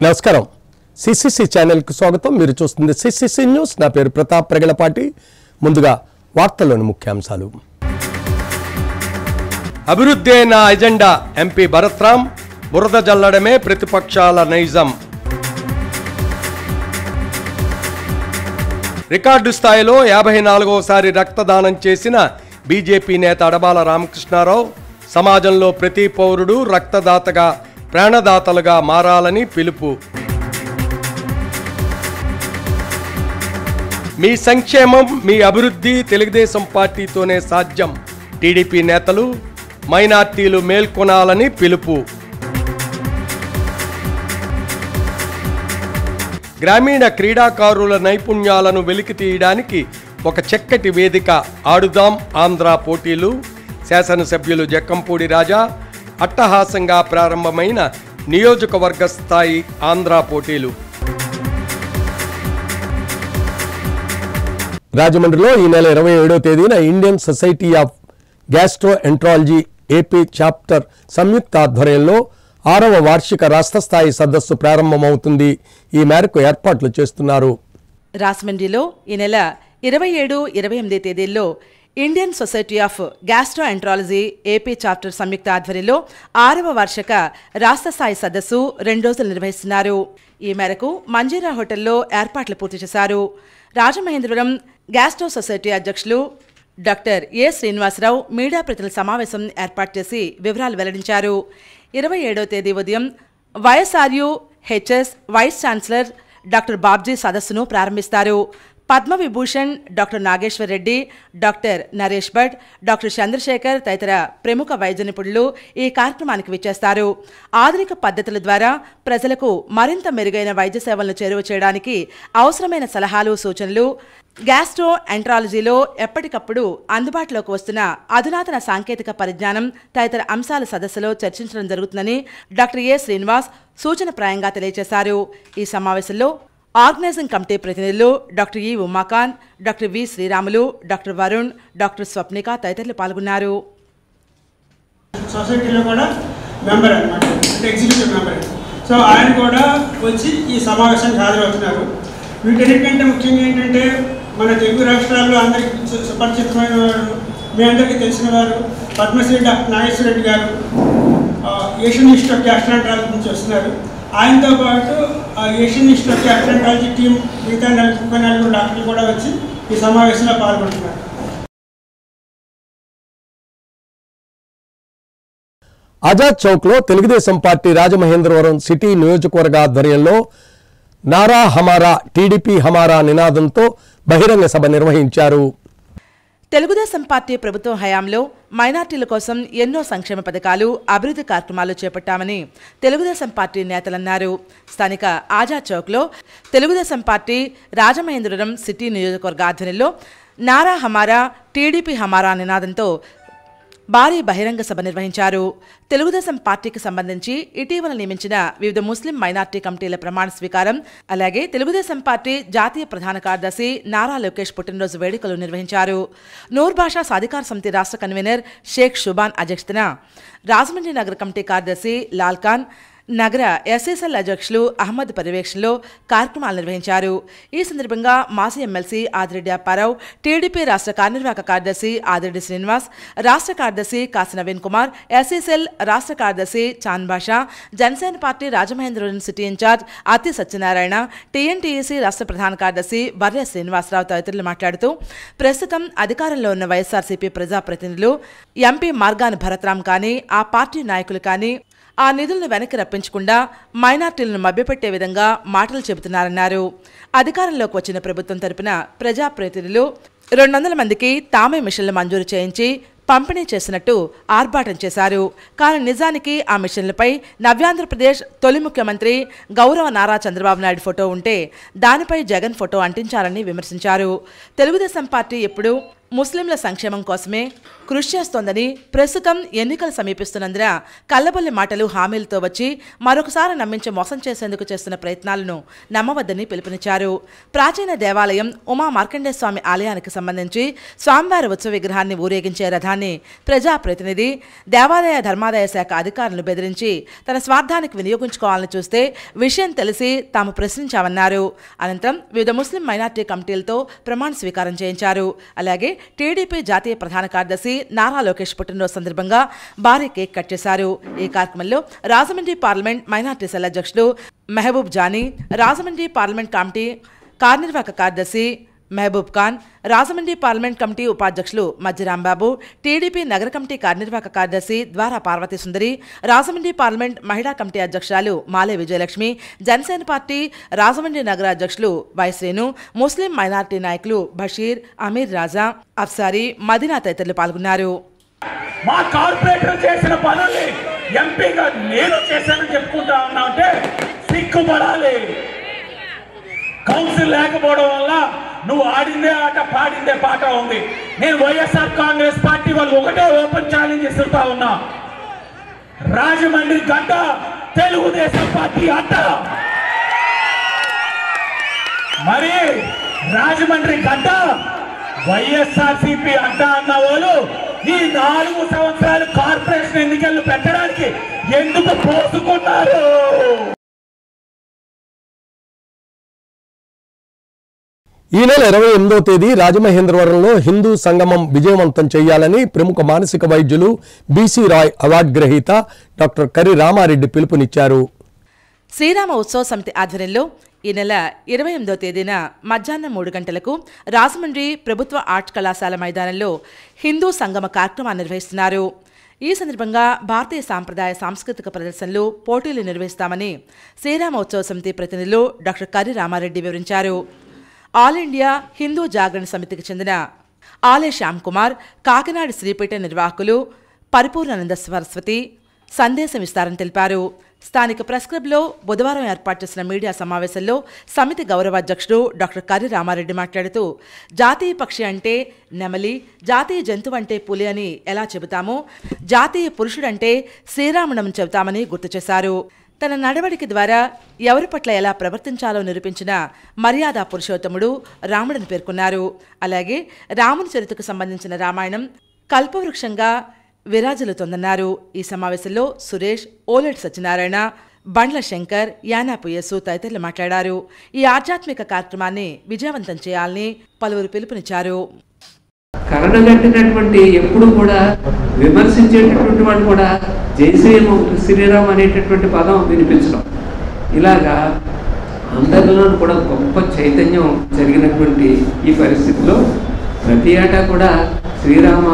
నమస్కారం CCC channel కు స్వాగతం। మీరు చూస్తుంది సిసిసి న్యూస్। నా పేరు ప్రతాప్ ప్రగలపాటి। ముందుగా వార్తల్లోని ముఖ్యాంశాలు। అభివృద్ధి నా ఎజెండా ఎంపీ భరత్రామ్। బురద జల్లడమే ప్రతిపక్షాల నైజం। రికార్డు స్థాయిలో 54వసారి రక్తదానం చేసిన బీజేపీ నేత అడబాల రామకృష్ణారావు సమాజంలో ప్రతి పౌరుడు రక్తదాతగా ప్రాణదాతలుగా మారాలని పిలుపు। మీ సంక్షేమం మీ అభివృద్ధి తెలుగుదేశం పార్టీతోనే సాధ్యం। టీడీపీ నేతలు మైనార్టీలు మేల్కొనాలని పిలుపు। గ్రామీణ క్రీడాకారుల నైపుణ్యాలను వెలికి తీయడానికి ఒక చక్కటి వేదిక ఆడుదాం ఆంధ్ర పోటీలు। శాసనసభ్యులు జక్కంపూడి రాజా అట్టహాసంగా ప్రారంభమైన నియోజకవర్గ స్థాయి ఆంధ్ర పోటీలు। రాజమండ్రిలో ఈ నెల 27వ తేదీన Indian society of gastroenterology AP chapter సంయుక్త ఆధ్వర్యంలో 6వ వార్షిక రాష్ట్ర స్థాయి సదస్సు ప్రారంభమవుతుంది। ఈ మేరకు ఏర్పాట్లు చేస్తున్నారు। రాజమండ్రిలో ఈ నెల 27, 28 తేదీల్లో Indian society of gastroenterology AP chapter సంయుక్త ఆధ్వర్యంలో 6వ వార్షిక రాష్ట్ర స్థాయి సదస్సు 2 రోజులు నిర్వహిస్తున్నారు। ఈ మేరకు మంజీరా హోటల్లో ఏర్పాట్లు పూర్తి చేశారు। రాజమహేంద్రవరం గ్యాస్ట్రో సొసైటీ అధ్యక్షులు డాక్టర్ ఏ శ్రీనివాసరావు మీడియా ప్రతినిధుల సమావేశం ఏర్పాటు చేసి వివరాలు వెల్లడించారు। 27వ తేదీ ఉదయం YSRU HS vice chancellor doctor Babji సదస్సును ప్రారంభిస్తారు। Padma Vibhushan doctor Nageshwar Reddy, doctor Naresh Bhat, doctor Chandrasekhar తదితర ప్రముఖ వైద్య నిపుణులు ఈ కార్యక్రమానికి విచ్చేస్తారు। ఆధునిక పద్ధతుల ద్వారా ప్రజలకు మరింత మెరుగైన వైద్య సేవలను చేరువ చేయడానికి అవసరమైన సలహాలు సూచనలు, గ్యాస్ట్రో ఎంట్రాలజీలో ఎప్పటికప్పుడు అందుబాటులోకి వస్తున్న అధునాతన సాంకేతిక పరిజ్ఞానం తదితర అంశాల సదస్సులో చర్చించడం జరుగుతుందని డాక్టర్ ఏ శ్రీనివాస్ సూచనప్రాయంగా తెలియజేశారు। ఈ సమావేశంలో ఆర్గనైజింగ్ కమిటీ ప్రతినిధులు డాక్టర్ ఈ Umakant, doctor V Sriramulu, doctor Varun, doctor Swapnika తదితరులు పాల్గొన్నారు। సొసైటీలో కూడా మెంబర్ అన్నమాట, అంటే ఎగ్జిక్యూటివ్ మెంబర్। సో ఆయన కూడా వచ్చి ఈ సమావేశానికి హాజరవుతున్నారు। వీటన్నిటికంటే ముఖ్యంగా ఏంటంటే మన తెలుగు రాష్ట్రాల్లో అందరికీ సుపరిచితమైన వారు, మీ అందరికీ తెలిసిన వారు పద్మశ్రీ డాక్టర్ నాగేశ్వర రెడ్డి గారు ఏషియన్ ఇన్స్టిట్యూట్ ఆఫ్ గ్యాస్ట్రోఎంట్రాలజీ నుంచి వస్తున్నారు। ఆయనతో పాటు Asian institute of gastroenterology team మిగతా 34 డాక్టర్లు కూడా వచ్చి ఈ సమావేశంలో పాల్గొంటున్నారు। ఆజాద్ చౌక్లో తెలుగుదేశం పార్టీ రాజమహేంద్రవరం సిటీ నియోజకవర్గ ఆధ్వర్యంలో నారా హమారా టీడీపీ హమారా నినాదంతో బహిరంగ సభ నిర్వహించారు। తెలుగుదేశం పార్టీ ప్రభుత్వం హయాంలో మైనార్టీల కోసం ఎన్నో సంక్షేమ పథకాలు అభివృద్ధి కార్యక్రమాలు చేపట్టామని తెలుగుదేశం పార్టీ నేతలన్నారు। స్థానిక ఆజాద్ చౌక్లో తెలుగుదేశం పార్టీ రాజమహేంద్రవరం సిటీ నియోజకవర్గ ఆధ్వర్యంలో నారా హమారా టీడీపీ హమారా నినాదంతో భారీ బహిరంగ సభ నిర్వహించారు। తెలుగుదేశం పార్టీకి సంబంధించి ఇటీవల నియమించిన వివిధ ముస్లిం మైనార్టీ కమిటీల ప్రమాణ స్వీకారం, అలాగే తెలుగుదేశం పార్టీ జాతీయ ప్రధాన కార్యదర్శి నారా లోకేష్ పుట్టినరోజు వేడుకలు నిర్వహించారు। నూర్ భాషా సాధికార సమితి రాష్ట్ర కన్వీనర్ షేక్ షుబాన్ అధ్యక్షతన రాజమండ్రి నగర కమిటీ కార్యదర్శి లాల్ఖాన్, నగర ఎస్ఎస్ఎల్ అధ్యక్షులు అహ్మద్ పర్యవేక్షణలో కార్యక్రమాలు నిర్వహించారు। ఈ సందర్భంగా మాజీ ఎమ్మెల్సీ ఆదిరెడ్డి అప్పారావు, టీడీపీ రాష్ట్ర కార్యనిర్వాహక కార్యదర్శి ఆదిరెడ్డి శ్రీనివాస్, రాష్ట్ర కార్యదర్శి కాసి నవీన్ కుమార్, ఎస్ఎస్ఎల్ రాష్ట్ర కార్యదర్శి Chand Basha, Janasena party Rajamahendravaram city incharge Athi Satyanarayana, టీఎన్టీఈసీ రాష్ట్ర ప్రధాన కార్యదర్శి వర్య శ్రీనివాసరావు తదితరులు మాట్లాడుతూ ప్రస్తుతం అధికారంలో ఉన్న వైఎస్ఆర్సీపీ ప్రజాప్రతినిధులు ఎంపీ మార్గాన్ భరత్రామ్ కానీ ఆ పార్టీ నాయకులు కానీ ఆ నిధులను వెనక్కి రప్పించకుండా మైనార్టీలను మభ్యపెట్టే విధంగా మాటలు చెబుతున్నారన్నారు। అధికారంలోకి వచ్చిన ప్రభుత్వం తరపున ప్రజాప్రతినిధులు 200 మందికి తామే మిషన్లు మంజూరు చేయించి పంపిణీ చేసినట్టు ఆర్భాటం చేశారు। కానీ నిజానికి ఆ మిషన్లపై నవ్యాంధ్రప్రదేశ్ తొలి ముఖ్యమంత్రి గౌరవ నారా చంద్రబాబు నాయుడు ఫోటో ఉంటే దానిపై జగన్ ఫోటో అంటించారని విమర్శించారు। తెలుగుదేశం పార్టీ ఎప్పుడు ముస్లింల సంక్షేమం కోసమే కృషి చేస్తోందని, ప్రస్తుతం ఎన్నికలు సమీపిస్తున్నందున కల్లబొల్లి మాటలు హామీలతో వచ్చి మరొకసారి నమ్మించి మోసం చేసేందుకు చేస్తున్న ప్రయత్నాలను నమ్మవద్దని పిలుపునిచ్చారు. ప్రాచీన దేవాలయం ఉమా మార్కండేయ స్వామి ఆలయానికి సంబంధించి స్వామివారి ఉత్సవ విగ్రహాన్ని ఊరేగించే రథాన్ని ప్రజాప్రతినిధి, దేవాదాయ ధర్మాదాయ శాఖ అధికారులను బెదిరించి తన స్వార్థానికి వినియోగించుకోవాలని చూస్తే విషయం తెలిసి తాము ప్రశ్నించామన్నారు. అనంతరం వివిధ ముస్లిం మైనార్టీ కమిటీలతో ప్రమాణ స్వీకారం చేయించారు. అలాగే టీడీపీ జాతీయ ప్రధాన కార్యదర్శి నారా లోకేష్ పుట్టినరోజు సందర్భంగా భారీ కేక్ కట్ చేశారు. ఈ కార్యక్రమంలో రాజమండ్రి పార్లమెంట్ మైనార్టీ సెల్ అధ్యక్షుడు మెహబూబ్ జానీ, రాజమండ్రి పార్లమెంట్ కమిటీ కార్యనిర్వాహక కార్యదర్శి మహబూబ్ ఖాన్, రాజమండ్రి పార్లమెంట్ కమిటీ ఉపాధ్యక్షులు మజ్జి రాంబాబు, టీడీపీ నగర కమిటీ కార్యనిర్వాహక కార్యదర్శి ద్వారా పార్వతీ సుందరి, రాజమండ్రి పార్లమెంట్ మహిళా కమిటీ అధ్యక్షురాలు మాలే విజయలక్ష్మి, జనసేన పార్టీ రాజమండ్రి నగర అధ్యక్షులు వైశ్రేణు, ముస్లిం మైనార్టీ నాయకులు బషీర్, అమీర్ రాజా, అఫ్సారీ, మదీనా తదితరులు పాల్గొన్నారు. మా కార్పొరేటర్ చేసిన పనుల్ని ఎంపీగా నేను చేశానని చెప్పుకుంటా ఉన్నా అంటే సిగ్గుపడాలి. కౌన్సిల్ లేకపోవడం వల్ల నువ్వు ఆడిందే ఆట పాడిందే పాట ఉంది. నేను వైఎస్ఆర్ కాంగ్రెస్ పార్టీ వాళ్ళు ఒకటే ఓపెన్ ఛాలెంజ్ ఇస్తుంటా ఉన్నా, రాజమండ్రి గడ్డ తెలుగుదేశం పార్టీ అడ్డ. మరి రాజమండ్రి గడ్డ వైఎస్ఆర్సీపీ అడ్డ అన్న వాళ్ళు ఈ 4 సంవత్సరాలు కార్పొరేషన్ ఎన్నికలు పెట్టడానికి ఎందుకు పోసుకున్నారు? ఈ నెల 28వ తేదీ రాజమహేంద్రవరంలో హిందూ సంగమం విజయవంతం చేయాలని ప్రముఖ మానసిక వైద్యులు బీసీ రాయ్ అవార్డు గ్రహీత డాక్టర్ కర్రి రామారెడ్డి పిలుపునిచ్చారు. శ్రీరామ ఉత్సవ సమితి ఆధ్వర్యంలో ఈ నెల 28వ తేదీన మధ్యాహ్నం 3 గంటలకు రాజమండ్రి ప్రభుత్వ ఆర్ట్స్ కళాశాల మైదానంలో హిందూ సంగమ కార్యక్రమాన్ని నిర్వహిస్తున్నారు. ఈ సందర్భంగా భారతీయ సాంప్రదాయ సాంస్కృతిక ప్రదర్శనలు, పోటీలు నిర్వహిస్తామని శ్రీరామ ఉత్సవ సమితి ప్రతినిధులు డాక్టర్ కర్రి రామారెడ్డి వివరించారు. ఆల్ ఇండియా హిందూ జాగరణ సమితికి చెందిన ఆలే శ్యామ్ కుమార్, కాకినాడ శ్రీపీఠ నిర్వాహకులు పరిపూర్ణానంద సరస్వతి సందేశం ఇస్తారని తెలిపారు. స్థానిక ప్రెస్ క్లబ్లో బుధవారం ఏర్పాటు చేసిన మీడియా సమావేశంలో సమితి గౌరవాధ్యక్షుడు డాక్టర్ కర్రి రామారెడ్డి మాట్లాడుతూ, జాతీయ పక్షి అంటే నెమలి, జాతీయ జంతువు అంటే పులి అని ఎలా చెబుతామో జాతీయ పురుషుడంటే శ్రీరాముడని చెబుతామని గుర్తు చేశారు. తన నడవడిక ద్వారా ఎవరి పట్ల ఎలా ప్రవర్తించాలో నిరూపించిన మర్యాద పురుషోత్తముడు రాముడని పేర్కొన్నారు. అలాగే రాముని చరిత్రకు సంబంధించిన రామాయణం కల్పవృక్షంగా విరాజిల్లుతోందన్నారు. ఈ సమావేశంలో సురేష్, ఓలెట్ సత్యనారాయణ, బండ్ల శంకర్, యానాపు యేసు తదితరులు మాట్లాడారు. ఈ ఆధ్యాత్మిక కార్యక్రమాన్ని విజయవంతం చేయాలని పలువురు పిలుపునిచ్చారు. కరణగట్టినటువంటి ఎప్పుడు కూడా విమర్శించేటటువంటి వాడు కూడా జై శ్రీరామ్ అనేటటువంటి పదం వినిపించడం, ఇలాగా అందరిలో కూడా గొప్ప చైతన్యం జరిగినటువంటి ఈ పరిస్థితిలో ప్రతి ఏటా కూడా శ్రీరామ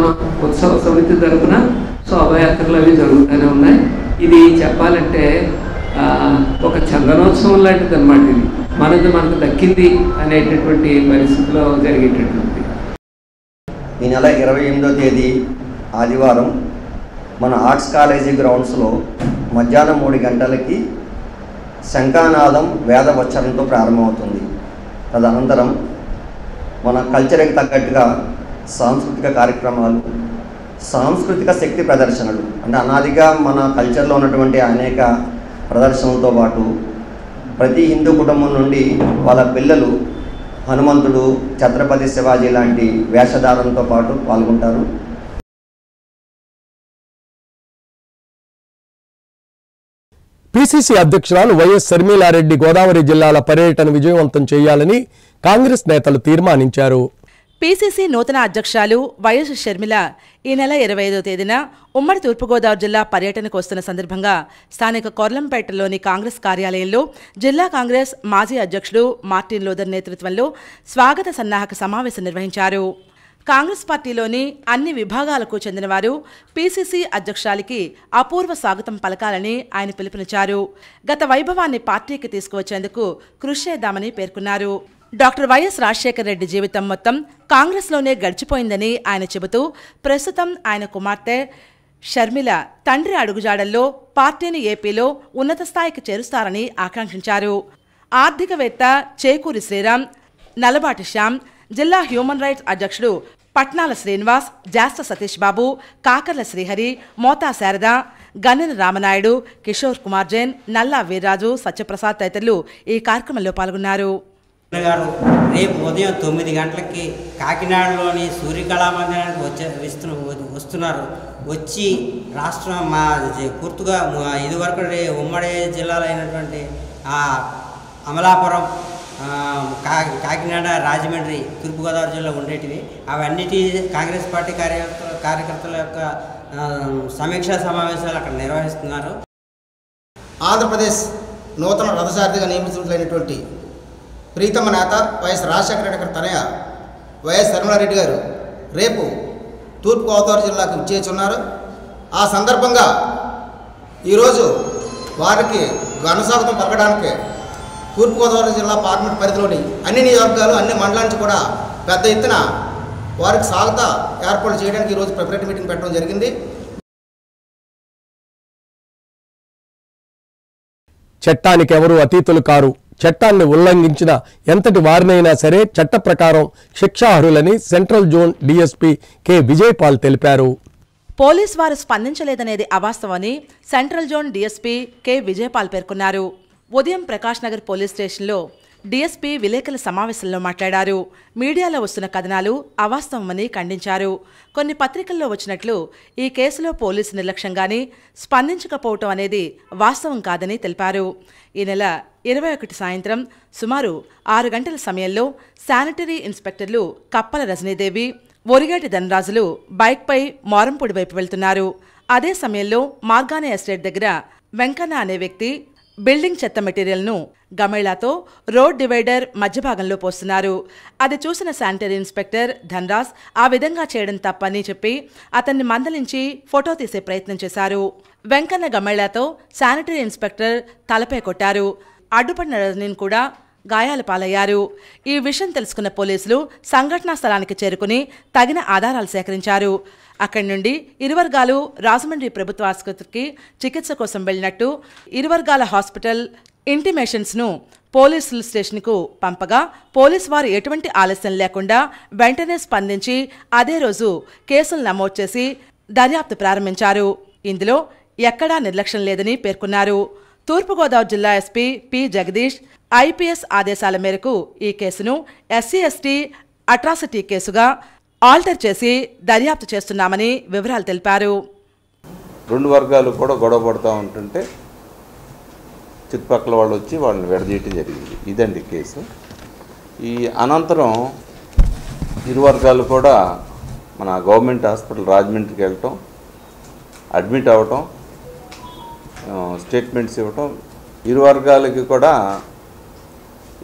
ఉత్సవ సమితి తరపున శోభయాత్రలు అవి జరుగుతూనే ఉన్నాయి. ఇది చెప్పాలంటే ఒక చందనోత్సవం లాంటిది అన్నమాట. ఇది మనకు దక్కింది అనేటటువంటి పరిస్థితిలో జరిగేటటువంటి. ఈ నెల 28వ తేదీ ఆదివారం మన ఆర్ట్స్ కాలేజీ గ్రౌండ్స్లో మధ్యాహ్నం 3 గంటలకి శంఖానాదం వేదవచ్చరణతో ప్రారంభమవుతుంది. తదనంతరం మన కల్చర్కి తగ్గట్టుగా సాంస్కృతిక కార్యక్రమాలు, సాంస్కృతిక శక్తి ప్రదర్శనలు, అంటే అనాదిగా మన కల్చర్లో ఉన్నటువంటి అనేక ప్రదర్శనలతో పాటు ప్రతి హిందూ కుటుంబం నుండి వాళ్ళ పిల్లలు హనుమంతుడు, ఛత్రపతి శివాజీ లాంటి వేషధారణతో పాటు పాల్గొంటారు. పిసిసి అధ్యక్షురాలు వైఎస్ షర్మిలారెడ్డి గోదావరి జిల్లాల పర్యటన విజయవంతం చేయాలని కాంగ్రెస్ నేతలు తీర్మానించారు. పిసిసి నూతన అధ్యక్షురాలు వైఎస్ షర్మిల ఈ నెల 25వ తేదీన ఉమ్మడి తూర్పుగోదావరి జిల్లా పర్యటనకు వస్తున్న సందర్భంగా స్థానిక కొర్లంపేటలోని కాంగ్రెస్ కార్యాలయంలో జిల్లా కాంగ్రెస్ మాజీ అధ్యక్షుడు మార్టిన్ లూథర్ నేతృత్వంలో స్వాగత సన్నాహక సమావేశం నిర్వహించారు. కాంగ్రెస్ పార్టీలోని అన్ని విభాగాలకు చెందినవారు పిసిసి అధ్యక్షురాలికి అపూర్వ స్వాగతం పలకాలని ఆయన పిలుపునిచ్చారు. గత వైభవాన్ని పార్టీకి తీసుకువచ్చేందుకు కృషి చేద్దామని పేర్కొన్నారు. డాక్టర్ వైఎస్ రాజశేఖర రెడ్డి జీవితం మొత్తం కాంగ్రెస్లోనే గడిచిపోయిందని ఆయన చెబుతూ, ప్రస్తుతం ఆయన కుమార్తె షర్మిల తండ్రి అడుగుజాడల్లో పార్టీని ఏపీలో ఉన్నత స్థాయికి చేరుస్తారని ఆకాంక్షించారు. ఆర్థికవేత్త చేకూరి శ్రీరామ్, నలబాటి శ్యామ్, జిల్లా హ్యూమన్ రైట్స్ అధ్యక్షుడు పట్నాల శ్రీనివాస్, జాస్త సతీష్ బాబు, కాకర్ల శ్రీహరి, మోతా శారద, గన్నెన రామనాయుడు, కిషోర్ కుమార్ జైన్, నల్లా వీర్రాజు, సత్యప్రసాద్ తదితరులు ఈ కార్యక్రమంలో పాల్గొన్నారు. గారు రేపు ఉదయం 9 గంటలకి కాకినాడలోని సూర్యకళామందిరానికి వస్తున్నారు. వచ్చి రాష్ట్రం మా పూర్తిగా ఇదివరకు ఉమ్మడి జిల్లాలో అయినటువంటి అమలాపురం, కాకినాడ, రాజమండ్రి, తూర్పుగోదావరి జిల్లా ఉండేటివి అవన్నిటి కాంగ్రెస్ పార్టీ కార్యకర్తల యొక్క సమీక్షా సమావేశాలు అక్కడ నిర్వహిస్తున్నారు. ఆంధ్రప్రదేశ్ నూతన రథసారథిగా నియమితులైనటువంటి ప్రీతమ నేత వైఎస్ రాజశేఖర రెడ్డి గారి తనయ వైఎస్ శర్మలారెడ్డి గారు రేపు తూర్పుగోదావరి జిల్లాకు విచ్చేస్తున్నారు. ఆ సందర్భంగా ఈరోజు వారికి ఘనస్వాగతం పలకడానికి తూర్పుగోదావరి జిల్లా పార్లమెంట్ పరిధిలోని అన్ని నియోజకవర్గాలు, అన్ని మండలాల నుంచి కూడా పెద్ద ఎత్తున వారికి స్వాగత ఏర్పాటు చేయడానికి ఈరోజు ప్రిపరేటరీ మీటింగ్ పెట్టడం జరిగింది. చట్టానికి ఎవరూ అతీతులు కారు. చట్టాన్ని ఉల్లంఘించిన ఎంతటి వారినైనా సరే చట్ట ప్రకారం శిక్షార్హులని central zone DSP K Vijayapal తెలిపారు. పోలీస్ వారు స్పందించలేదనేది అవాస్తవమని central zone DSP K Vijayapal పేర్కొన్నారు. ఉదయం ప్రకాష్ నగర్ పోలీస్ స్టేషన్లో డీఎస్పీ విలేకరుల సమావేశంలో మాట్లాడారు. మీడియాలో వస్తున్న కథనాలు అవాస్తవమని ఖండించారు. కొన్ని పత్రికల్లో వచ్చినట్లు ఈ కేసులో పోలీసు నిర్లక్ష్యంగానే స్పందించకపోవటం అనేది వాస్తవం కాదని తెలిపారు. ఈ నెల 21 సాయంత్రం సుమారు 6 గంటల సమయంలో శానిటరీ ఇన్స్పెక్టర్లు కప్పల రజనీదేవి, ఒరిగేటి ధనరాజులు బైక్పై మోరంపూడి వైపు వెళ్తున్నారు. అదే సమయంలో మార్గానే ఎస్టేట్ దగ్గర వెంకన్న అనే వ్యక్తి బిల్డింగ్ చెత్త మెటీరియల్ను గమేళాతో రోడ్ డివైడర్ మధ్య భాగంలో పోస్తున్నారు. అది చూసిన శానిటరీ ఇన్స్పెక్టర్ ధనరాజ్ ఆ విధంగా చేయడం తప్పని చెప్పి అతన్ని మందలించి ఫోటో తీసే ప్రయత్నం చేశారు. వెంకన్న గమేళాతో శానిటరీ ఇన్స్పెక్టర్ తలపై కొట్టారు. అడ్డుపడిన రజనీని కూడా గాయాల పాలయ్యారు. ఈ విషయం తెలుసుకున్న పోలీసులు సంఘటనా స్థలానికి చేరుకుని తగిన ఆధారాలు సేకరించారు. అక్కడి నుండి ఇరువర్గాలు రాజమండ్రి ప్రభుత్వ ఆసుపత్రికి చికిత్స కోసం వెళ్లినట్టు ఇరువర్గాల హాస్పిటల్ ఇంటిమేషన్స్ను పోలీసుల స్టేషన్కు పంపగా పోలీసు వారు ఎటువంటి ఆలస్యం లేకుండా వెంటనే స్పందించి అదే రోజు కేసులు నమోదు చేసి దర్యాప్తు ప్రారంభించారు. ఇందులో ఎక్కడా నిర్లక్ష్యం లేదని పేర్కొన్నారు. తూర్పుగోదావరి జిల్లా ఎస్పీ పి జగదీష్ ఐపీఎస్ ఆదేశాల మేరకు ఈ కేసును ఎస్సీ/ఎస్టీ అట్రాసిటీ కేసుగా ఆల్టర్ చేసి దర్యాప్తు చేస్తున్నామని వివరాలు తెలిపారు. 2 వర్గాలు కూడా గొడవ పడుతూ ఉంటుంటే చుట్టుపక్కల వాళ్ళు వచ్చి వాళ్ళని విడదీయటం జరిగింది. ఇదండి కేసు. ఈ అనంతరం ఇరు వర్గాలు కూడా మన గవర్నమెంట్ హాస్పిటల్ రాజమండ్రికి వెళ్ళటం, అడ్మిట్ అవ్వటం, స్టేట్మెంట్స్ ఇవ్వటం, ఇరు వర్గాలకి కూడా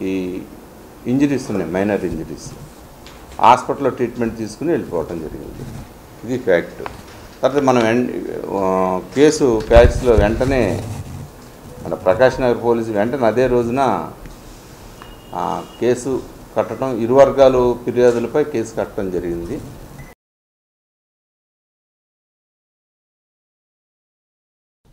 ఈ ఇంజరీస్ ఉన్నాయి, మైనర్ ఇంజరీస్. హాస్పిటల్లో ట్రీట్మెంట్ తీసుకుని వెళ్ళిపోవటం జరిగింది. ఇది ఫ్యాక్ట్. తర్వాత మనం కేసు ఫ్యాక్ట్స్లో వెంటనే మన ప్రకాష్ నగర్ పోలీసు వెంటనే అదే రోజున కేసు కట్టడం, ఇరు వర్గాలు ఫిర్యాదులపై కేసు కట్టడం జరిగింది.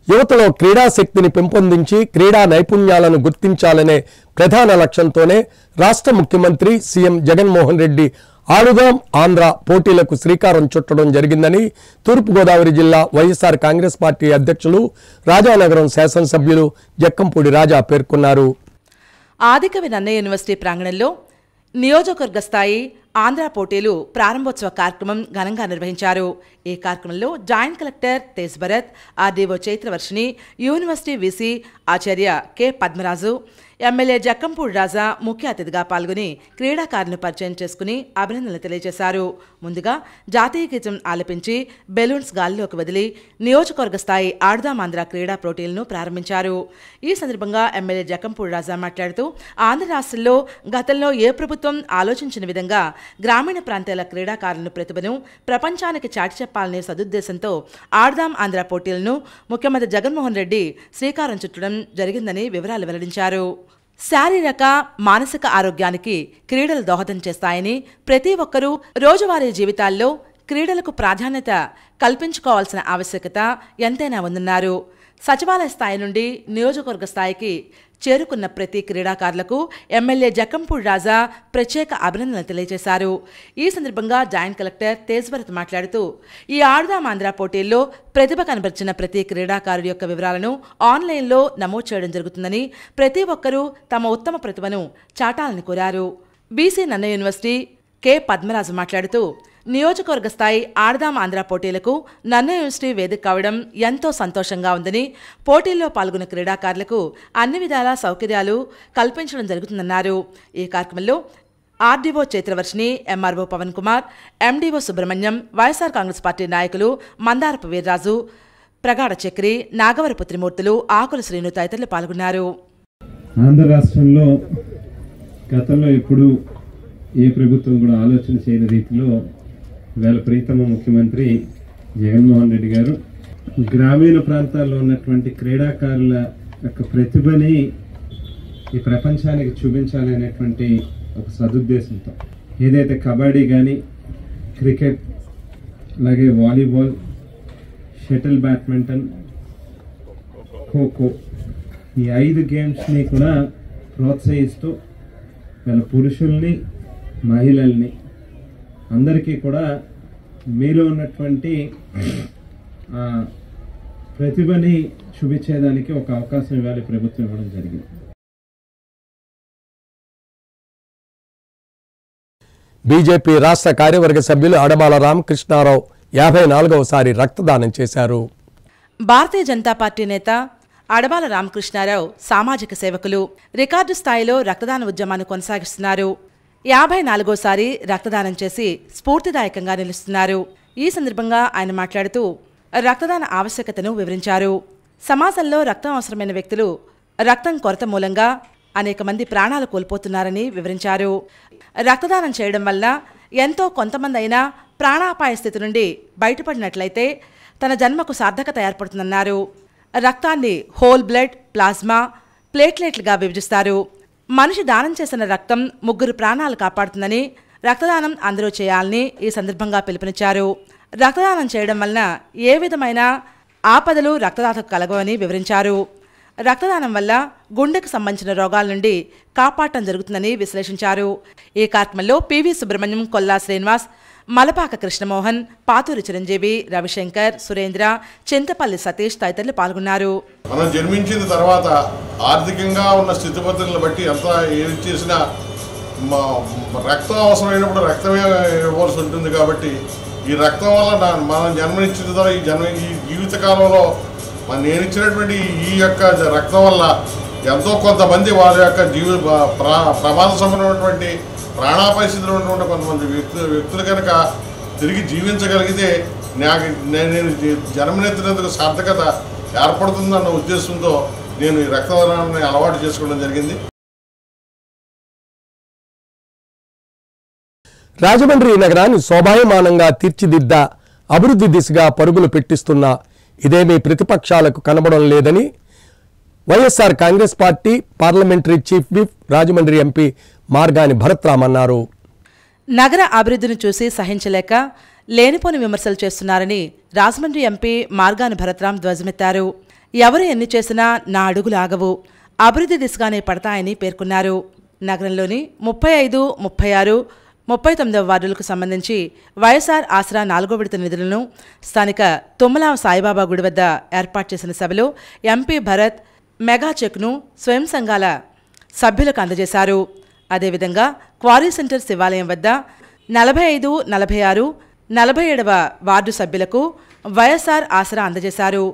యువతలో క్రీడాశక్తిని పెంపొందించి క్రీడా నైపుణ్యాలను గుర్తించాలనే ప్రధాన లక్ష్యంతోనే రాష్ట్ర ముఖ్యమంత్రి సీఎం జగన్మోహన్ రెడ్డి ఆడుదాం ఆంధ్ర పోటీలకు శ్రీకారం చుట్టడం జరిగిందని తూర్పుగోదావరి జిల్లా వైఎస్ఆర్ కాంగ్రెస్ పార్టీ అధ్యక్షులు, రాజానగరం శాసనసభ్యులు జక్కంపూడి రాజా పేర్కొన్నారు. ఆదికవి నన్నయ్య యూనివర్సిటీ ప్రాంగణంలో నియోజకవర్గ స్థాయి ఆంధ్ర పోటీలు ప్రారంభోత్సవ కార్యక్రమం ఘనంగా నిర్వహించారు. ఈ కార్యక్రమంలో joint collector Tej Bharat, RDO Chaitravarshini, university VC ఆచార్య కె పద్మరాజు, ఎమ్మెల్యే జక్కంపూడి రాజా ముఖ్య అతిథిగా పాల్గొని క్రీడాకారులను పరిచయం చేసుకుని అభినందనలు తెలియజేశారు. ముందుగా జాతీయ గీతం ఆలపించి బెలూన్స్ గాలిలోకి వదిలి నియోజకవర్గ స్థాయి ఆడుదామాంధ్ర క్రీడా పోటీలను ప్రారంభించారు. ఈ సందర్భంగా ఎమ్మెల్యే జక్కంపూడి రాజా మాట్లాడుతూ ఆంధ్ర రాష్ట్రంలో గతంలో ఏ ప్రభుత్వం ఆలోచించిన విధంగా గ్రామీణ ప్రాంతాల క్రీడాకారుల ప్రతిభను ప్రపంచానికి చాటి చెప్పాలనే సదుద్దేశంతో ఆడుదాం ఆంధ్ర పోటీలను ముఖ్యమంత్రి జగన్మోహన్ రెడ్డి శ్రీకారం చుట్టడం జరిగిందని వివరాలు వెల్లడించారు. శారీరక, మానసిక ఆరోగ్యానికి క్రీడలు దోహదం చేస్తాయని, ప్రతి ఒక్కరూ రోజువారీ జీవితాల్లో క్రీడలకు ప్రాధాన్యత కల్పించుకోవాల్సిన ఆవశ్యకత ఎంతైనా ఉందన్నారు. సచివాలయ స్థాయి నుండి నియోజకవర్గ స్థాయికి చేరుకున్న ప్రతి క్రీడాకారులకు ఎమ్మెల్యే జక్కంపూడి రాజా ప్రత్యేక అభినందనలు తెలియజేశారు. ఈ సందర్భంగా జాయింట్ కలెక్టర్ తేజ్భరత్ మాట్లాడుతూ ఈ ఆడుదాం ఆంధ్ర పోటీల్లో ప్రతిభ కనబర్చిన ప్రతి క్రీడాకారుడి యొక్క వివరాలను ఆన్లైన్లో నమోదు చేయడం జరుగుతుందని, ప్రతి ఒక్కరూ తమ ఉత్తమ ప్రతిభను చాటాలని కోరారు. బీసీ నన్న యూనివర్సిటీ కె పద్మరాజు మాట్లాడుతూ నియోజకవర్గ స్థాయి ఆడదాం ఆంధ్ర పోటీలకు నన్న యూనివర్సిటీ వేదిక కావడం ఎంతో సంతోషంగా ఉందని, పోటీల్లో పాల్గొన్న క్రీడాకారులకు అన్ని విధాల సౌకర్యాలు కల్పించడం జరుగుతుందన్నారు. ఈ కార్యక్రమంలో RDO Chaitravarshini, MRO Pavan Kumar, MDO Subrahmanyam, YSR Congress party నాయకులు మందారపు వీర్రాజు, ప్రగాఢ చక్రి, నాగవరపు త్రిమూర్తులు, ఆకుల శ్రీను తదితరులు పాల్గొన్నారు. ఆంధ్ర రాష్ట్రంలో గతంలో ఎప్పుడు ఏ ప్రభుత్వం కూడా ఆలోచన చేయని రీతిలో వేళ ప్రీతమ ముఖ్యమంత్రి జగన్మోహన్ రెడ్డి గారు గ్రామీణ ప్రాంతాల్లో ఉన్నటువంటి క్రీడాకారుల యొక్క ప్రతిభని ఈ ప్రపంచానికి చూపించాలి అనేటువంటి ఒక సదుద్దేశంతో ఏదైతే కబడ్డీ కానీ, క్రికెట్, అలాగే వాలీబాల్, షటిల్ బ్యాడ్మింటన్, ఖోఖో ఈ 5 గేమ్స్ని కూడా ప్రోత్సహిస్తూ వీళ్ళ పురుషుల్ని, మహిళల్ని అందరికీ కూడా మీలో ఉన్నటువంటి ప్రతిభని చూపించేదానికి ఒక అవకాశం ఇవ్వాలి ప్రభుత్వం ఇవ్వడం జరిగింది. బీజేపీ రాష్ట్ర కార్యవర్గ సభ్యులు అడబాల రామకృష్ణారావు 54వసారి రక్తదానం చేశారు. భారతీయ జనతా పార్టీ నేత అడబాల రామకృష్ణారావు సామాజిక సేవకులు, రికార్డు స్థాయిలో రక్తదాన ఉద్యమాన్ని కొనసాగిస్తున్నారు. 54వసారి రక్తదానం చేసి స్ఫూర్తిదాయకంగా నిలుస్తున్నారు. ఈ సందర్భంగా ఆయన మాట్లాడుతూ రక్తదాన ఆవశ్యకతను వివరించారు. సమాజంలో రక్తం అవసరమైన వ్యక్తులు రక్తం కొరత మూలంగా అనేక మంది ప్రాణాలు కోల్పోతున్నారని వివరించారు. రక్తదానం చేయడం వల్ల ఎంతో కొంతమంది అయినా ప్రాణాపాయ స్థితి నుండి బయటపడినట్లయితే తన జన్మకు సార్థకత ఏర్పడుతుందన్నారు. రక్తాన్ని హోల్ బ్లడ్, ప్లాస్మా, ప్లేట్లెట్లుగా విభజిస్తారు. మనిషి దానం చేసిన రక్తం 3 ప్రాణాలు కాపాడుతుందని, రక్తదానం అందరూ చేయాలని ఈ సందర్భంగా పిలుపునిచ్చారు. రక్తదానం చేయడం వలన ఏ విధమైన ఆపదలు రక్తదాతకు కలగవని వివరించారు. రక్తదానం వల్ల గుండెకు సంబంధించిన రోగాల నుండి కాపాడటం జరుగుతుందని విశ్లేషించారు. ఈ కార్యక్రమంలో పివి సుబ్రహ్మణ్యం, కొల్లా శ్రీనివాస్, మలపాక కృష్ణమోహన్, పాతూరి చిరంజీవి, రవిశంకర్, సురేంద్ర, చింతపల్లి సతీష్ తదితరులు పాల్గొన్నారు. మనం జన్మించిన తర్వాత ఆర్థికంగా ఉన్న స్థితిగతులను బట్టి ఎంత ఏది చేసినా రక్తం అవసరమైనప్పుడు రక్తమే ఇవ్వాల్సి ఉంటుంది. కాబట్టి ఈ రక్తం వల్ల మనం జన్మనిచ్చిన తర్వాత ఈ జీవితకాలంలో నేను ఇచ్చినటువంటి ఈ యొక్క రక్తం వల్ల ఎంతో కొంతమంది వారి యొక్క ప్రమాద సంబంధమైనటువంటి ప్రాణాపాయ స్థితిలో ఉన్నటువంటి కొంతమంది వ్యక్తులు కనుక తిరిగి జీవించగలిగితే నేను జన్మనెత్తినందుకు సార్థకత ఏర్పడుతుందన్న ఉద్దేశంతో నేను ఈ రక్తదానాన్ని అలవాటు చేసుకోవడం జరిగింది. రాజమండ్రి నగరాన్ని శోభాయమానంగా తీర్చిదిద్ద అభివృద్ధి దిశగా పరుగులు పెట్టిస్తున్న ఇదేమీ ప్రతిపక్షాలకు కనబడడం లేదని YSR Congress party parliamentary chief whip, Rajahmundry MP Margani Bharath Ram అన్నారు. నగర అభివృద్ధిని చూసి సహించలేక లేనిపోని విమర్శలు చేస్తున్నారని రాజమండ్రి ఎంపీ మార్గాని భరత్రామ్ ధ్వజమెత్తారు. ఎవరు ఎన్ని చేసినా నా అడుగులు ఆగవు, అభివృద్ధి దిశగానే పడతాయని పేర్కొన్నారు. నగరంలోని 35, 36, 39వ వార్డులకు సంబంధించి వైఎస్ఆర్ ఆసరా 4వ విడత నిధులను స్థానిక తుమ్మలావ సాయిబాబా గుడి వద్ద ఏర్పాటు చేసిన సభలో ఎంపీ భరత్ మెగా చెక్ను స్వయం సంఘాల సభ్యులకు అందజేశారు. అదేవిధంగా క్వారీ సెంటర్ శివాలయం వద్ద 45, 46, 47వ వార్డు సభ్యులకు వైఎస్ఆర్ ఆసరా అందజేశారు.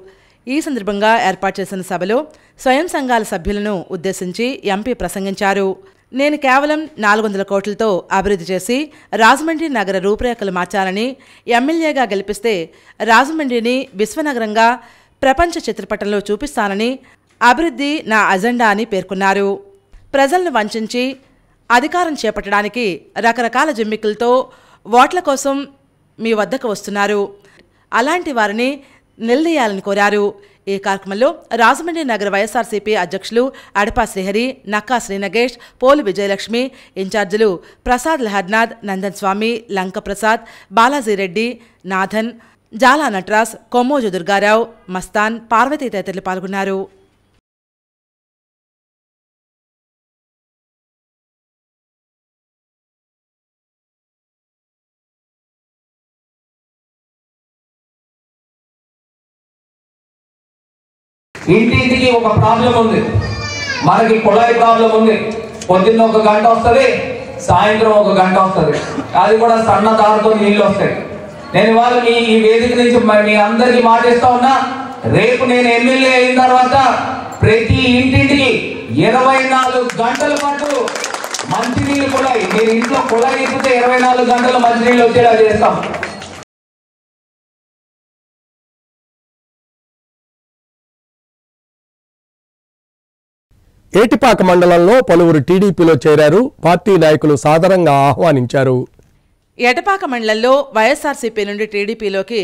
ఈ సందర్భంగా ఏర్పాటు చేసిన సభలో స్వయం సంఘాల సభ్యులను ఉద్దేశించి ఎంపీ ప్రసంగించారు. నేను కేవలం 400 కోట్లతో అభివృద్ధి చేసి రాజమండ్రి నగర రూపురేఖలు మార్చాలని, ఎమ్మెల్యేగా గెలిపిస్తే రాజమండ్రిని విశ్వనగరంగా ప్రపంచ చిత్రపటంలో చూపిస్తానని, అభివృద్ధి నా అజెండా అని పేర్కొన్నారు. ప్రజలను వంచించి అధికారం చేపట్టడానికి రకరకాల జిమ్మికులతో ఓట్ల కోసం మీ వద్దకు వస్తున్నారు. అలాంటి వారిని నిలదీయాలని కోరారు. ఈ కార్యక్రమంలో రాజమండ్రి నగర వైఎస్ఆర్సీపీ అధ్యక్షులు అడపా శ్రీహరి, నక్కా శ్రీనగేష్, పోలు విజయలక్ష్మి, ఇన్ఛార్జీలు ప్రసాద్ లహర్నాథ్, నందన్ స్వామి, లంక ప్రసాద్, బాలాజీరెడ్డి, నాథన్, జాలా నటరాజ్, కొమ్మోజు దుర్గారావు, మస్తాన్, పార్వతీ తదితరులు పాల్గొన్నారు. ఇంటింటికి ఒక ప్రాబ్లం ఉంది. మనకి కుళాయి ప్రాబ్లం ఉంది. పొద్దున్న 1 గంట వస్తుంది, సాయంత్రం 1 గంట వస్తుంది. అది కూడా సన్న దారితో నీళ్ళు వస్తాయి. నేను ఇవాళ ఈ వేదిక నుంచి మీ అందరికీ మాటిస్తా ఉన్నా, రేపు నేను ఎమ్మెల్యే అయిన తర్వాత ప్రతి ఇంటింటికి 24 గంటల పాటు మంచినీళ్ళు కుళాయి, మీరు ఇంట్లో కుళాయి ఇప్పితే 24 గంటలు మంచినీళ్ళు వచ్చేలా చేస్తాం. ఏటిపాక మండలంలో పలువురు టీడీపీలో చేరారు. పార్టీ నాయకులు సాదరంగా ఆహ్వానించారు. ఏటపాక మండలంలో వైఎస్ఆర్సీపీ నుండి టీడీపీలోకి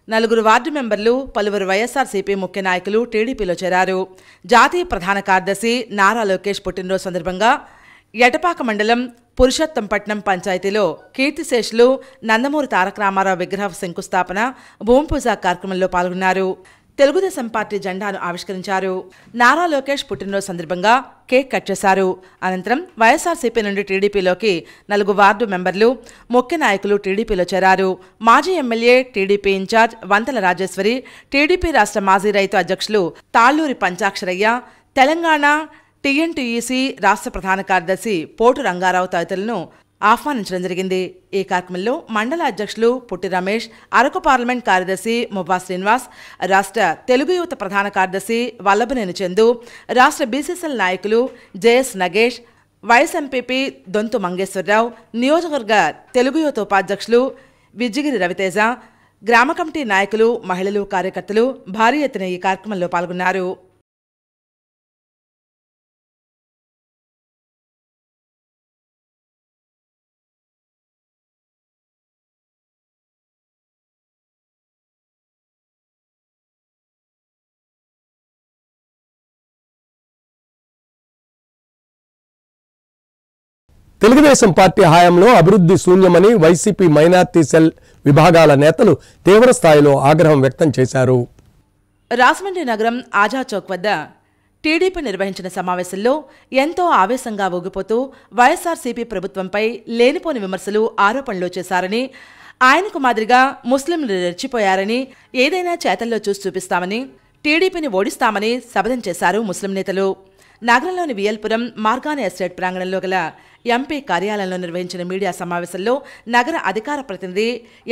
4 వార్డు మెంబర్లు, పలువురు వైఎస్ఆర్సీపీ ముఖ్య నాయకులు టీడీపీలో చేరారు. జాతీయ ప్రధాన కార్యదర్శి నారా లోకేష్ పుట్టినరోజు సందర్భంగా ఏటపాక మండలం పురుషోత్తంపట్నం పంచాయతీలో కీర్తిశేషులు నందమూరి తారక రామారావు విగ్రహ శంకుస్థాపన, భూమి పూజ కార్యక్రమంలో పాల్గొన్నారు. తెలుగుదేశం పార్టీ జెండాను ఆవిష్కరించారు. నారా లోకేష్ పుట్టినరోజు సందర్భంగా కేక్ కట్ చేశారు. అనంతరం వైఎస్ఆర్సీపీ నుండి టీడీపీలోకి 4 వార్డు మెంబర్లు, ముఖ్య నాయకులు టీడీపీలో చేరారు. మాజీ ఎమ్మెల్యే, టీడీపీ ఇన్ఛార్జ్ వంతల రాజేశ్వరి, టీడీపీ రాష్ట్ర మాజీ రైతు అధ్యక్షులు తాళ్లూరి పంచాక్షరయ్య, తెలంగాణ టీఎన్టీయూసీ రాష్ట్ర ప్రధాన కార్యదర్శి పోటు రంగారావు తదితరులను ఆహ్వానించడం జరిగింది. ఈ కార్యక్రమంలో మండల అధ్యక్షులు పుట్టి రమేష్, అరకు పార్లమెంట్ కార్యదర్శి మువ్వా శ్రీనివాస్, రాష్ట్ర తెలుగు యువత ప్రధాన కార్యదర్శి వల్లభనేని చందు, రాష్ట్ర బీసీసీఎల్ నాయకులు JS Nagesh, vice MPP Donthu Mangeswararao, నియోజకవర్గ తెలుగు యువత ఉపాధ్యక్షులు విజ్జిగిరి రవితేజ, గ్రామ కమిటీ నాయకులు, మహిళలు, కార్యకర్తలు భారీ ఎత్తున ఈ కార్యక్రమంలో పాల్గొన్నారు. తెలుగుదేశం పార్టీ హయాంలో అభివృద్ధి శూన్యమని వైసీపీ మైనార్టీ సెల్ విభాగాల నేతలు తీవ్ర స్థాయిలో ఆగ్రహం వ్యక్తం చేశారు. రాజమండ్రి నగరం ఆజాద్ చౌక్ వద్ద టీడీపీ నిర్వహించిన సమావేశంలో ఎంతో ఆవేశంగా ఊగిపోతూ వైఎస్ఆర్సీపీ ప్రభుత్వంపై లేనిపోని విమర్శలు, ఆరోపణలు చేశారని, ఆయనకు మాదిరిగా ముస్లింలు రెచ్చిపోయారని, ఏదైనా చేతల్లో చూసి చూపిస్తామని, టీడీపీని ఓడిస్తామని శపథం చేశారు ముస్లిం నేతలు. నగరంలోని వియల్పురం మార్గాని ఎస్టేట్ ప్రాంగణంలో గల ఎంపీ కార్యాలయంలో నిర్వహించిన మీడియా సమావేశంలో నగర అధికార ప్రతినిధి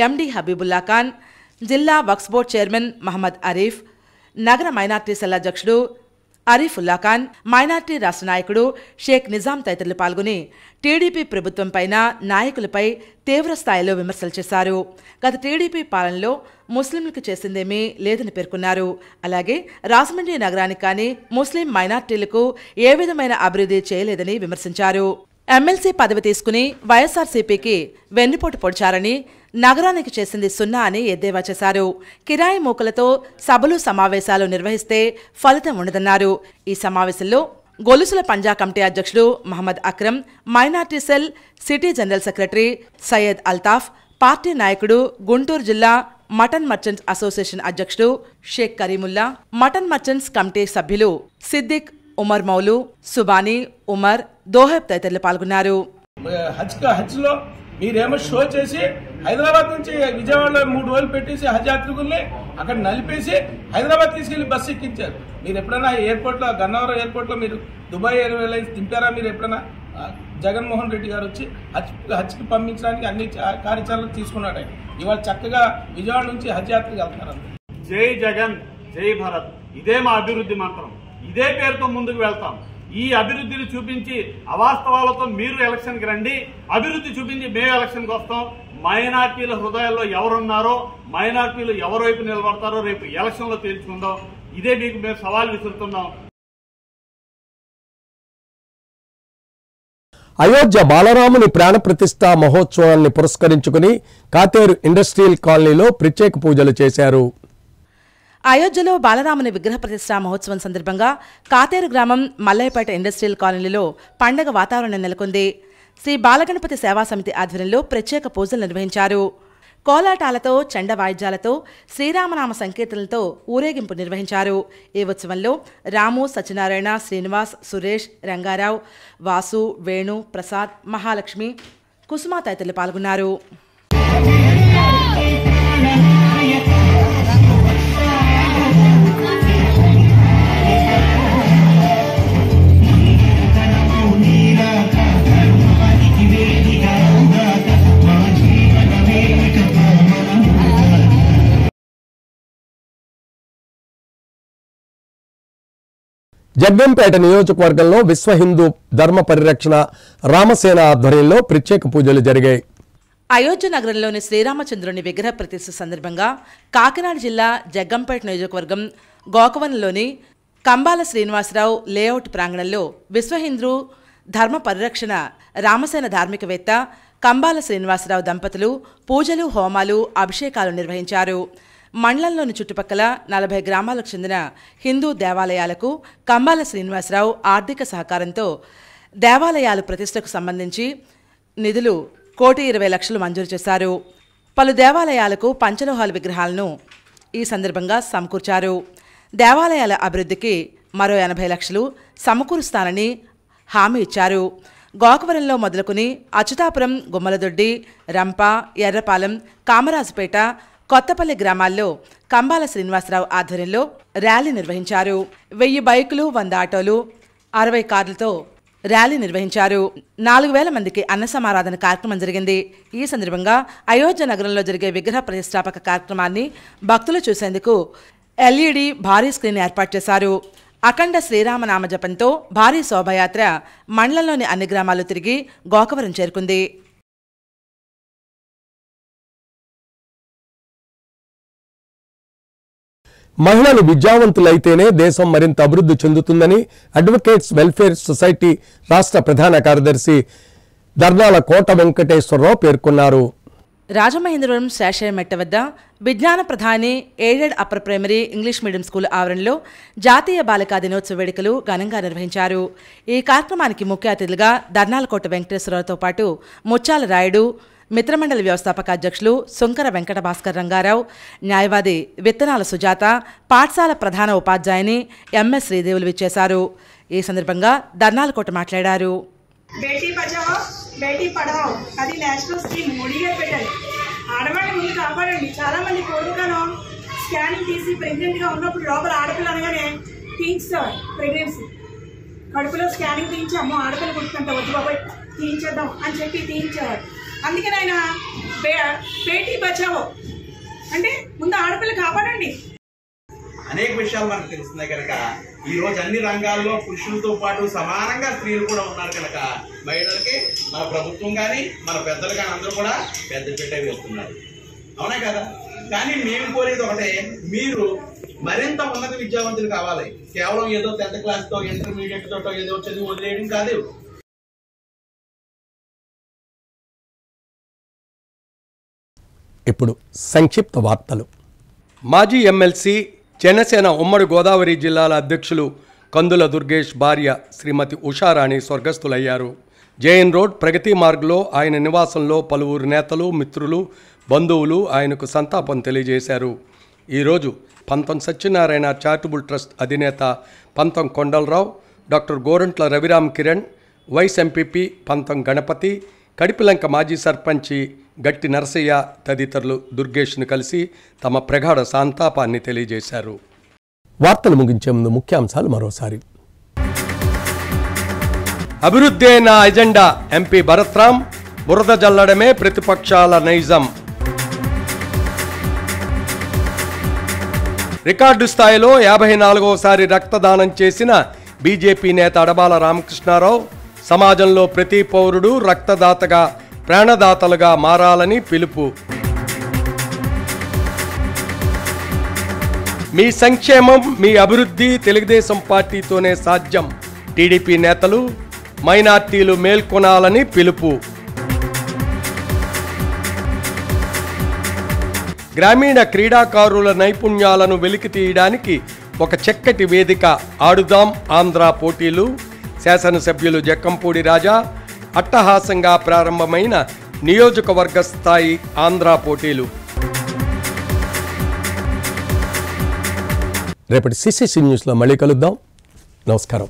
ఎండి హబీబుల్లా ఖాన్, జిల్లా వక్ఫ్ బోర్డు చైర్మన్ మహమ్మద్ అరీఫ్, నగర మైనార్టీ సెల్ అధ్యక్షుడు అరీఫుల్లా ఖాన్, మైనార్టీ రాష్ట్ర నాయకుడు షేక్ నిజాం తదితరులు పాల్గొని టీడీపీ ప్రభుత్వంపైన, నాయకులపై తీవ్ర స్థాయిలో విమర్శలు చేశారు. గత టీడీపీ పాలనలో ముస్లింలకు చేసిందేమీ లేదని పేర్కొన్నారు. అలాగే రాజమండ్రి నగరానికి కానీ ముస్లిం మైనార్టీలకు ఏ విధమైన అభివృద్ధి చేయలేదని విమర్శించారు. ఎమ్మెల్సీ పదవి తీసుకుని వైఎస్ఆర్సీపీకి వెన్నుపోటు పొడిచారని, నగరానికి చేసింది సున్నా అని ఎద్దేవా చేశారు. కిరాయి మూకలతో సభలు, సమావేశాలు నిర్వహిస్తే ఫలితం ఉండదన్నారు. ఈ సమావేశంలో గొలుసుల పంజా కమిటీ అధ్యక్షుడు Mohammed Akram, minority cell city general secretary Syed Altaf, party నాయకుడు, గుంటూరు జిల్లా మటన్ మర్చెంట్స్ అసోసియేషన్ అధ్యక్షుడు Sheikh Karimulla, mutton merchants committee సభ్యులు సిద్దిక్, ఉమర్ మౌలు, సుబానీ, ఉమర్, దోహెబ్ తదితరులు పాల్గొన్నారు. హజ్లో మీరేమో షో చేసి హైదరాబాద్ నుంచి విజయవాడలో 3 రోజులు పెట్టేసి హజ్ యాత్రికుల్ని అక్కడ నలిపేసి హైదరాబాద్ తీసుకెళ్లి బస్సు ఎక్కించారు. మీరు ఎప్పుడైనా ఎయిర్పోర్ట్లో, గన్నవరం ఎయిర్పోర్ట్లో మీరు దుబాయ్ ఎయిర్లైన్స్ దింపారా? మీరు ఎప్పుడైనా? జగన్మోహన్ రెడ్డి గారు వచ్చి హజ్కి పంపించడానికి అన్ని కార్యాచరణలు తీసుకున్నాడు. ఇవాళ చక్కగా విజయవాడ నుంచి హజ్ యాత్రకు వెళ్తున్నారు. జై జగన్, జై భారత్, ఇదే మా అభివృద్ధి మంత్రం. ఇదే పేరుతో ముందుకు వెళ్తాం. ఈ అభివృద్ధిని చూపించి అవాస్తవాలతో మీరు ఎలక్షన్కి రండి, అభివృద్ధి చూపించి మేము ఎలక్షన్కి వస్తాం. మైనార్టీల హృదయాల్లో ఎవరున్నారో, మైనార్టీలు ఎవరి వైపు నిలబడతారో రేపు ఎలక్షన్లో తేల్చుకుందాం. ఇదే మీకు మేము సవాల్ విసురుతున్నాం. అయోధ్య బాలరాముని ప్రాణప్రతిష్ఠ మహోత్సవాన్ని పురస్కరించుకుని కాతేరు ఇండస్ట్రియల్ కాలనీలో ప్రత్యేక పూజలు చేశారు. అయోధ్యలో బాలరాముని విగ్రహ ప్రతిష్ఠా మహోత్సవం సందర్భంగా కాతేరు గ్రామం మల్లయ్యపేట ఇండస్ట్రియల్ కాలనీలో పండగ వాతావరణం నెలకొంది. శ్రీ బాలగణపతి సేవా సమితి ఆధ్వర్యంలో ప్రత్యేక పూజలు నిర్వహించారు. కోలాటాలతో, చండ వాయిద్యాలతో, శ్రీరామనామ సంకీర్తనలతో ఊరేగింపు నిర్వహించారు. ఈ ఉత్సవంలో రాము, సత్యనారాయణ, శ్రీనివాస్, సురేష్, రంగారావు, వాసు, వేణు, ప్రసాద్, మహాలక్ష్మి, కుసుమ తదితరులు పాల్గొన్నారు. జగ్గంపేట నియోజకవర్గంలో విశ్వ హిందూ ధర్మ పరిరక్షణ రామసేన ఆధ్వర్యంలో ప్రత్యేక పూజలు జరిగాయి. అయోధ్య నగరంలోని శ్రీరామచంద్రుని విగ్రహ ప్రతిష్ఠ సందర్భంగా కాకినాడ జిల్లా జగ్గంపేట నియోజకవర్గం గోకవనంలోని కంబాల శ్రీనివాసరావు లేఅవుట్ ప్రాంగణంలో విశ్వ హిందూ ధర్మ పరిరక్షణ రామసేన ధార్మికవేత్త కంబాల శ్రీనివాసరావు దంపతులు పూజలు, హోమాలు, అభిషేకాలు నిర్వహించారు. మండలంలోని చుట్టుపక్కల 40 గ్రామాలకు చెందిన హిందూ దేవాలయాలకు కంబాల శ్రీనివాసరావు ఆర్థిక సహకారంతో దేవాలయాల ప్రతిష్టకు సంబంధించి నిధులు 1,20,00,000 మంజూరు చేశారు. పలు దేవాలయాలకు పంచలోహాల విగ్రహాలను ఈ సందర్భంగా సమకూర్చారు. దేవాలయాల అభివృద్ధికి మరో 80 లక్షలు సమకూరుస్తానని హామీ ఇచ్చారు. గోకవరంలో మొదలుకుని అచ్యుతాపురం, గుమ్మలదొడ్డి, రంప, ఎర్రపాలెం, కామరాజుపేట, కొత్తపల్లి గ్రామాల్లో కంబాల శ్రీనివాసరావు ఆధ్వర్యంలో ర్యాలీ నిర్వహించారు. 1000 బైకులు, 100 ఆటోలు, 60 కార్లతో ర్యాలీ నిర్వహించారు. 4,000 మందికి అన్న సమారాధన కార్యక్రమం జరిగింది. ఈ సందర్భంగా అయోధ్య నగరంలో జరిగే విగ్రహ ప్రతిష్టాపక కార్యక్రమాన్ని భక్తులు చూసేందుకు LED భారీ స్క్రీన్ ఏర్పాటు చేశారు. అఖండ శ్రీరామనామ జపంతో భారీ శోభాయాత్ర మండలంలోని అన్ని గ్రామాలు తిరిగి గోకవరం చేరుకుంది. మహిళలు విద్యావంతులైతేనే దేశం మరింత అభివృద్ధి చెందుతుందని అడ్వకేట్స్ వెల్ఫేర్ సొసైటీ రాష్ట్ర ప్రధాన కార్యదర్శి దర్నాల కోట వెంకటేశ్వరరావు పేర్కొన్నారు. రాజమహేంద్రవరం శేషయ్యమెట్ట వద్ద విజ్ఞాన ప్రధాని aided upper primary English medium school ఆవరణలో జాతీయ బాలికా దినోత్సవ వేడుకలు ఘనంగా నిర్వహించారు. ఈ కార్యక్రమానికి ముఖ్య అతిథులుగా దర్నాలకోట వెంకటేశ్వరరావుతో పాటు ముచ్చాల రాయుడు, మిత్రమండలి వ్యవస్థాపక అధ్యక్షులు సుంకర వెంకట భాస్కర్ రంగారావు, న్యాయవాది విత్తనాల సుజాత, పాఠశాల ప్రధాన ఉపాధ్యాయుని ఎంఎస్ శ్రీదేవులు విచ్చేశారు. ఈ సందర్భంగా దర్నాలకోట మాట్లాడారు. బేటీ బచావో బేటీ పఢావో అది నేషనల్ స్కీమ్ మోడీ గారు పెట్టారు. ఆడవాళ్ళని ముందు కాపాడండి. చాలా మంది కొడుకుగాను స్కానింగ్ తీసి ప్రెగ్నెంట్ గా ఉన్నప్పుడు లోపల ఆడపిల్ల అనగానే తీయించారు. ప్రెగ్నెన్సీ కడుపులో స్కానింగ్ తీయించి అమ్మో ఆడపిల్ల పుట్టుకుంటా వద్దు బాబాయ్ తీయించేద్దాం అని చెప్పి తీయించారు. అందుకని ఆయన బేటీ బచావో అంటే ముందు ఆడపిల్ల కాపాడండి. అనేక విషయాలు మనకు తెలుస్తున్నాయి కనుక ఈ రోజు అన్ని రంగాల్లో పురుషులతో పాటు సమానంగా స్త్రీలు కూడా ఉన్నారు కనుక మహిళలకి మన ప్రభుత్వం కానీ మన పెద్దలు కానీ అందరూ కూడా పెద్దపీట వేస్తున్నారు. అవునా కదా? కానీ మేము కోరేది ఒకటే, మీరు మరింత ఉన్నత విద్యావంతులు కావాలి. కేవలం ఏదో 10th క్లాస్తో ఇంటర్మీడియట్ తోటో ఏదో చదివి వదిలేయడం కాదు. ఇప్పుడు సంక్షిప్త వార్తలు. మాజీ ఎమ్మెల్సీ జనసేన ఉమ్మడి గోదావరి జిల్లాల అధ్యక్షులు కందుల దుర్గేష్ భార్య శ్రీమతి ఉషారాణి స్వర్గస్థులయ్యారు. జేఎన్ రోడ్ ప్రగతి మార్గ్లో ఆయన నివాసంలో పలువురు నేతలు, మిత్రులు, బంధువులు ఆయనకు సంతాపం తెలియజేశారు. ఈరోజు పంతం సత్యనారాయణ చారిటబుల్ ట్రస్ట్ అధినేత Pantham Kondalarao, doctor Gorantla Raviram Kiran, vice MPP Pantham Ganapathi, Kadiyapulanka మాజీ సర్పంచి గట్టి నరసయ్య తదితరులు దుర్గేష్ను కలిసి తమ ప్రగాఢ సంతాపాన్ని తెలియజేశారు. వార్తలు ముగించే ముందు ముఖ్యాంశాలు మరోసారి. అభివృద్ధే నా ఎజెండా ఎంపీ భరత్రామ్, బురద జల్లడమే ప్రతిపక్షాల నైజం. రికార్డు స్థాయిలో 54వసారి రక్తదానం చేసిన బీజేపీ నేత అడబాల రామకృష్ణారావు, సమాజంలో ప్రతి పౌరుడు రక్తదాతగా, ప్రాణదాతలుగా మారాలని పిలుపు. మీ సంక్షేమం, మీ అభివృద్ధి తెలుగుదేశం పార్టీతోనే సాధ్యం. టీడీపీ నేతలు మైనార్టీలు మేల్కొనాలని పిలుపు. గ్రామీణ క్రీడాకారుల నైపుణ్యాలను వెలికి తీయడానికి ఒక చక్కటి వేదిక ఆడుదాం ఆంధ్ర పోటీలు. శాసనసభ్యులు జక్కంపూడి రాజా. అట్టహాసంగా ప్రారంభమైన నియోజకవర్గ స్థాయి ఆంధ్ర పోటీలు. రేపటి సిసిసి న్యూస్లో మళ్ళీ కలుద్దాం. నమస్కారం.